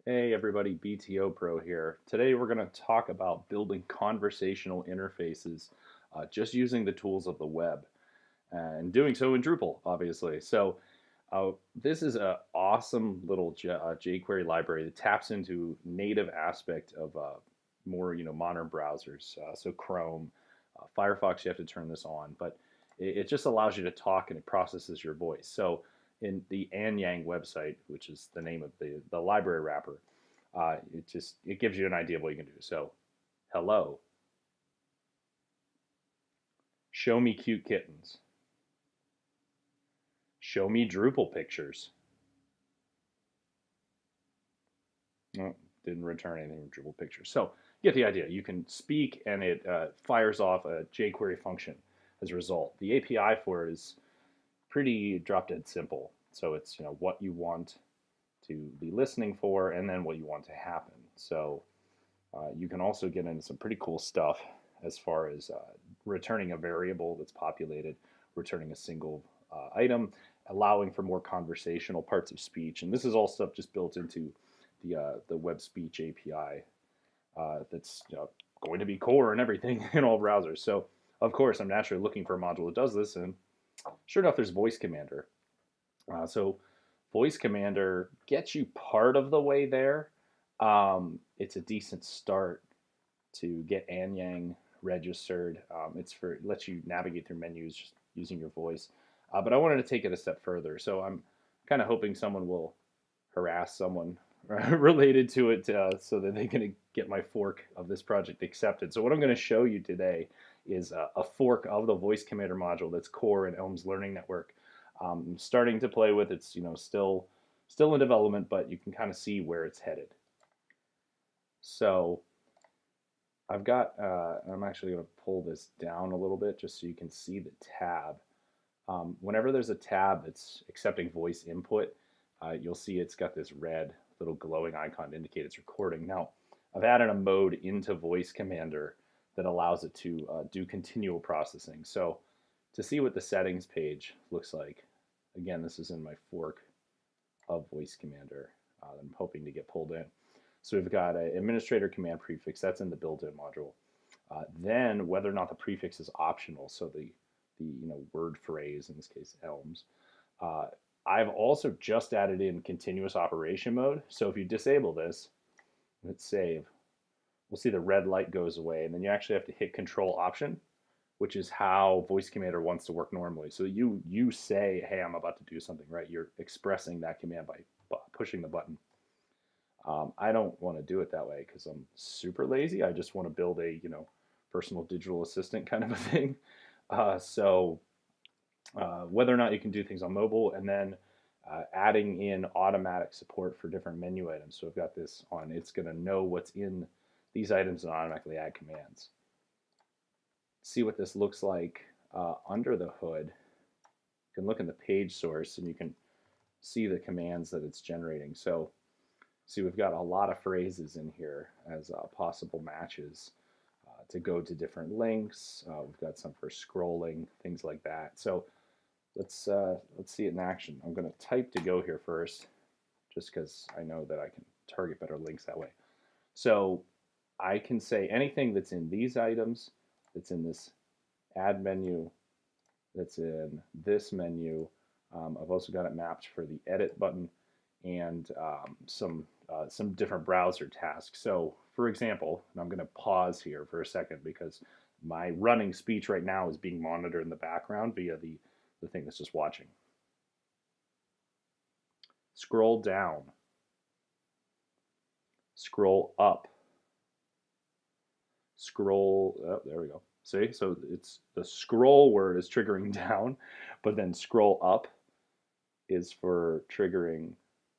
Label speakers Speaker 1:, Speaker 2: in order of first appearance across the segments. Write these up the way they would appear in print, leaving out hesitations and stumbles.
Speaker 1: Hey everybody, BTO Pro here. Today we're going to talk about building conversational interfaces just using the tools of the web and doing so in Drupal, obviously. This is an awesome little jQuery library that taps into native aspect of more modern browsers. So Chrome, Firefox, you have to turn this on, but it just allows you to talk and it processes your voice. So in the Anyang website, which is the name of the library wrapper, it gives you an idea of what you can do. So, hello, show me cute kittens, show me Drupal pictures. Oh, didn't return anything from Drupal pictures. So you get the idea. You can speak and it fires off a jQuery function as a result. The API for it is pretty drop dead simple. So it's what you want to be listening for and then what you want to happen. So you can also get into some pretty cool stuff as far as returning a variable that's populated, returning a single item, allowing for more conversational parts of speech. And this is all stuff just built into the web speech API that's going to be core and everything in all browsers. So of course, I'm naturally looking for a module that does this, and sure enough, there's Voice Commander. So Voice Commander gets you part of the way there. It's a decent start to get Anyang registered. It lets you navigate through menus just using your voice. But I wanted to take it a step further. So I'm kind of hoping someone will harass someone related to it so that they can get my fork of this project accepted. So what I'm going to show you today is a fork of the Voice Commander module that's core in ELMS Learning Network. I'm starting to play with it's still in development, but you can kind of see where it's headed. So I'm actually going to pull this down a little bit just so you can see the tab. Whenever there's a tab that's accepting voice input, you'll see it's got this red little glowing icon to indicate it's recording. Now, I've added a mode into Voice Commander that allows it to do continual processing. So to see what the settings page looks like, again, this is in my fork of Voice Commander. I'm hoping to get pulled in. So we've got an administrator command prefix that's in the built-in module. Then whether or not the prefix is optional, so the word phrase, in this case ELMS. I've also just added in continuous operation mode. So if you disable this, let's save, we'll see the red light goes away, and then you actually have to hit Control Option, which is how Voice Commander wants to work normally. So you say, hey, I'm about to do something, right? You're expressing that command by pushing the button. I don't want to do it that way because I'm super lazy. I just want to build a personal digital assistant kind of a thing. Whether or not you can do things on mobile, and then adding in automatic support for different menu items. So I've got this on. It's going to know what's in these items and automatically add commands. See what this looks like under the hood. You can look in the page source and you can see the commands that it's generating. So see, we've got a lot of phrases in here as possible matches to go to different links. We've got some for scrolling, things like that. So let's see it in action. I'm going to type to go here first, just because I know that I can target better links that way. So I can say anything that's in these items, that's in this add menu, that's in this menu. I've also got it mapped for the edit button and some different browser tasks. So for example, and I'm going to pause here for a second because my running speech right now is being monitored in the background via the thing that's just watching. Scroll down. Scroll up. Scroll, oh, there we go. See, so it's the scroll word is triggering down, but then scroll up is for triggering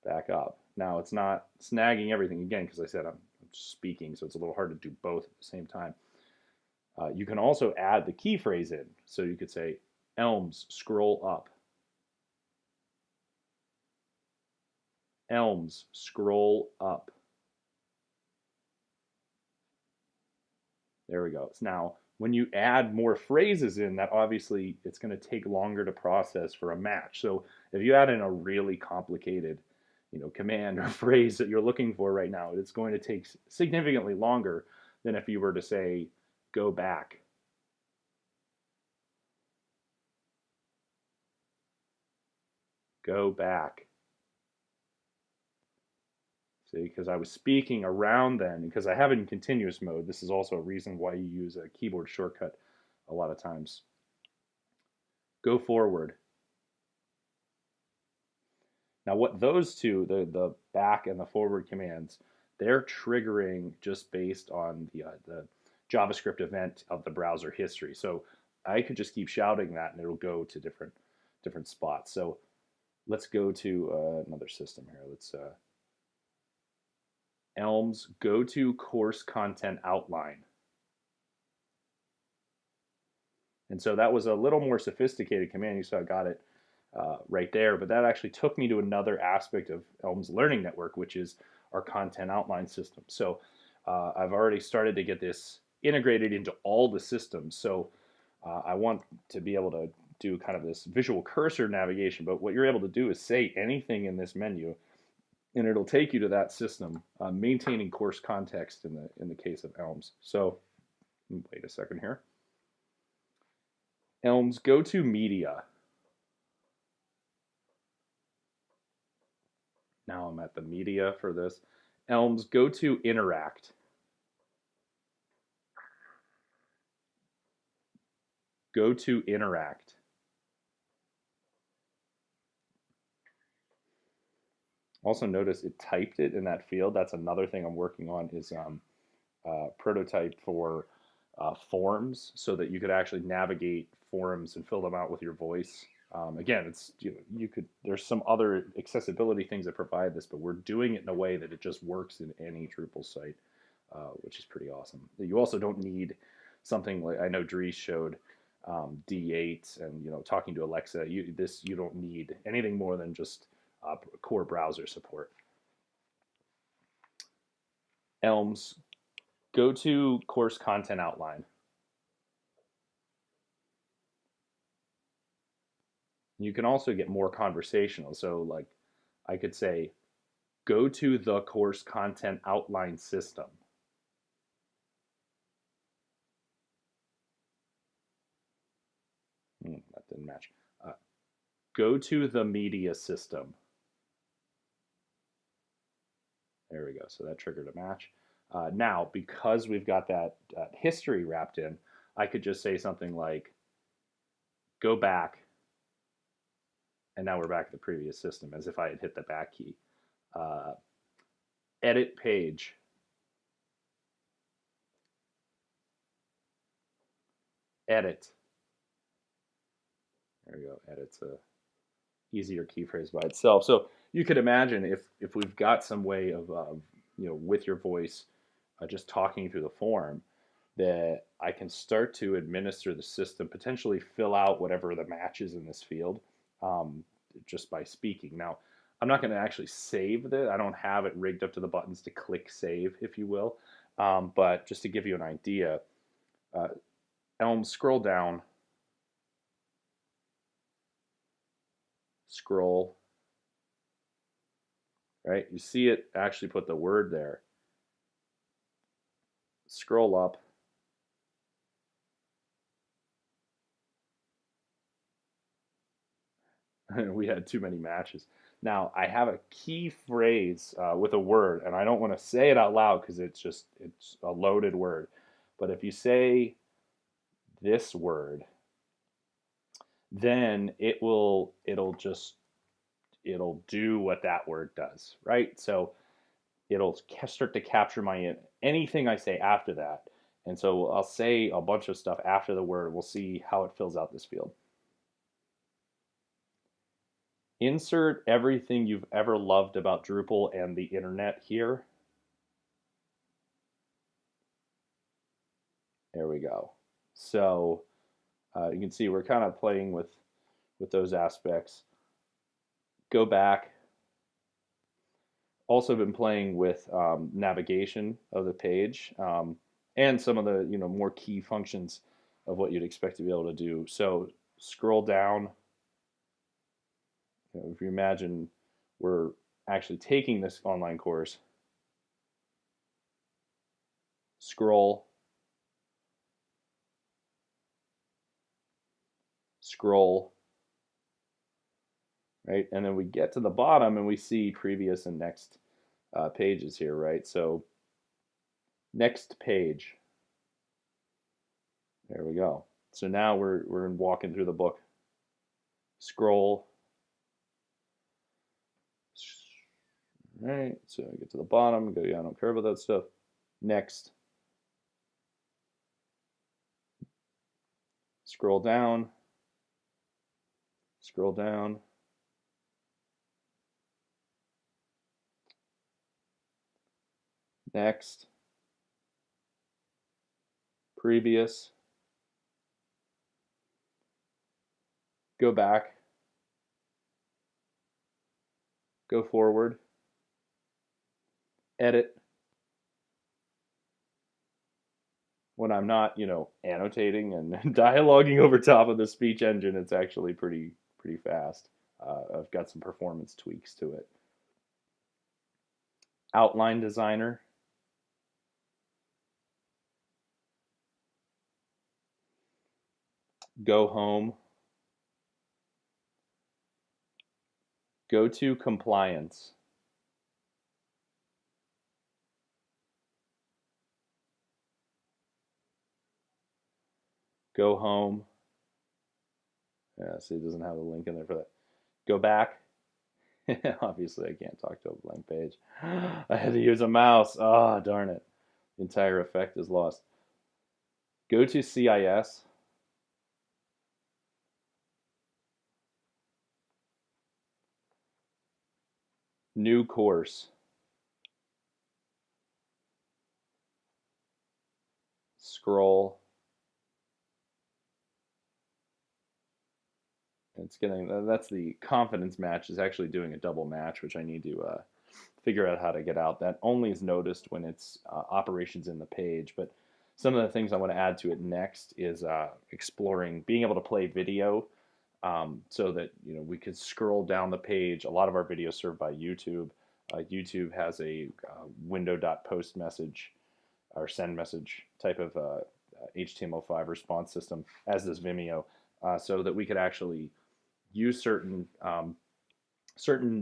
Speaker 1: back up. Now it's not snagging everything again because I said I'm speaking, so it's a little hard to do both at the same time. You can also add the key phrase in. So you could say ELMS scroll up. ELMS scroll up. There we go. So now when you add more phrases in, that obviously it's going to take longer to process for a match. So if you add in a really complicated command or phrase that you're looking for right now. It's going to take significantly longer than if you were to say, go back. Go back. See, because I was speaking around then, because I have it in continuous mode. This is also a reason why you use a keyboard shortcut a lot of times. Go forward. Now, what those two, the back and the forward commands, they're triggering just based on the JavaScript event of the browser history. So I could just keep shouting that, and it'll go to different spots. So let's go to another system here. Let's ELMS, go to course content outline. And so that was a little more sophisticated command. You saw I got it right there, but that actually took me to another aspect of ELMS Learning Network, which is our content outline system. So I've already started to get this integrated into all the systems. So I want to be able to do kind of this visual cursor navigation, but what you're able to do is say anything in this menu, and it'll take you to that system, maintaining course context in the case of ELMS. So wait a second here. ELMS, go to media. Now I'm at the media for this. ELMS, go to interact. Go to interact. Also notice it typed it in that field. That's another thing I'm working on is prototype for forms so that you could actually navigate forms and fill them out with your voice. Again, it's you could. There's some other accessibility things that provide this, but we're doing it in a way that it just works in any Drupal site, which is pretty awesome. You also don't need something like I know Dries showed D8 and talking to Alexa. You don't need anything more than just core browser support. ELMS, go to course content outline. You can also get more conversational. So like I could say, go to the course content outline system. That didn't match. Go to the media system. There we go. So that triggered a match. Now, because we've got that history wrapped in, I could just say something like, go back, and now we're back to the previous system, as if I had hit the back key. Edit page. Edit. There we go. Edit's a easier key phrase by itself. So you could imagine if we've got some way of, with your voice, just talking through the form, that I can start to administer the system, potentially fill out whatever the match is in this field, just by speaking. Now, I'm not going to actually save that. I don't have it rigged up to the buttons to click save, if you will. But just to give you an idea, ELMS, scroll down. Scroll. Right? You see it actually put the word there. Scroll up. We had too many matches. Now, I have a key phrase with a word, and I don't want to say it out loud because it's a loaded word. But if you say this word, then it'll do what that word does, right? So it'll start to capture anything I say after that. And so I'll say a bunch of stuff after the word. We'll see how it fills out this field. Insert everything you've ever loved about Drupal and the internet here. There we go. So you can see we're kind of playing with those aspects. Go back. Also been playing with navigation of the page and some of the more key functions of what you'd expect to be able to do. So scroll down. If you imagine we're actually taking this online course, scroll, scroll, right? And then we get to the bottom and we see previous and next pages here, right? So next page. There we go. So now we're walking through the book. Scroll. Right. So I get to the bottom. Go. Yeah, I don't care about that stuff. Next. Scroll down. Scroll down. Next. Previous. Go back. Go forward. Edit. When I'm not, annotating and dialoguing over top of the speech engine, it's actually pretty fast. I've got some performance tweaks to it. Outline designer. Go home. Go to compliance. Go home. Yeah, see, it doesn't have a link in there for that. Go back. Obviously, I can't talk to a blank page. I had to use a mouse. Oh, darn it. The entire effect is lost. Go to CIS. New course. Scroll. It's getting, that's the confidence match is actually doing a double match, which I need to figure out how to get out. That only is noticed when it's operations in the page, but some of the things I want to add to it next is exploring being able to play video, so that we could scroll down the page. A lot of our videos served by YouTube. YouTube has a window.post message or send message type of HTML5 response system, as does Vimeo, so that we could actually use certain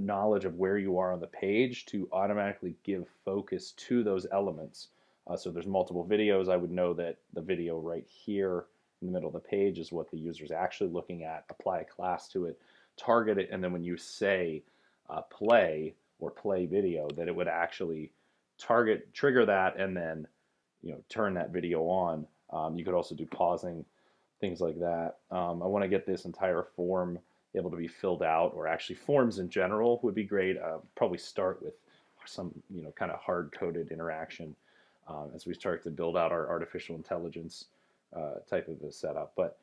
Speaker 1: knowledge of where you are on the page to automatically give focus to those elements. So there's multiple videos. I would know that the video right here in the middle of the page is what the user is actually looking at, apply a class to it, target it, and then when you say play or play video, that it would actually trigger that, and then turn that video on. You could also do pausing, things like that. I want to get this entire form able to be filled out, or actually forms in general would be great. Probably start with some kind of hard-coded interaction as we start to build out our artificial intelligence type of a setup. But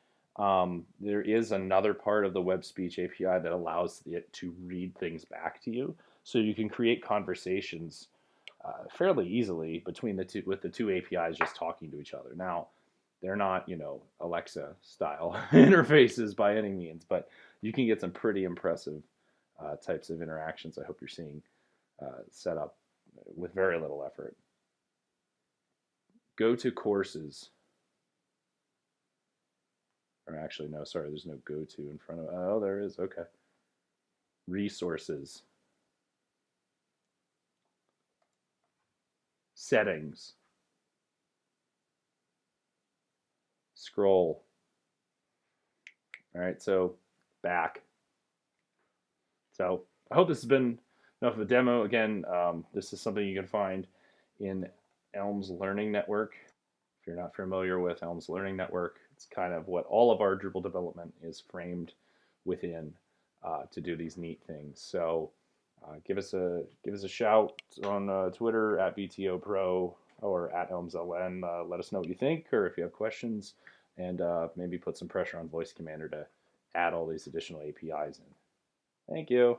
Speaker 1: there is another part of the web speech API that allows it to read things back to you, so you can create conversations fairly easily between the two, with the two APIs just talking to each other. Now, they're not, Alexa style interfaces by any means, but you can get some pretty impressive types of interactions I hope you're seeing set up with very little effort. Go to courses. Or actually, no, sorry, there's no go to in front of, oh, there is, okay. Resources. Settings. Scroll. All right, so back. So I hope this has been enough of a demo. Again, this is something you can find in ELMS Learning Network. If you're not familiar with ELMS Learning Network, it's kind of what all of our Drupal development is framed within to do these neat things. So give us a shout on Twitter at BTOPro or at ELMSLN. Let us know what you think, or if you have questions, and maybe put some pressure on Voice Commander to add all these additional APIs in. Thank you.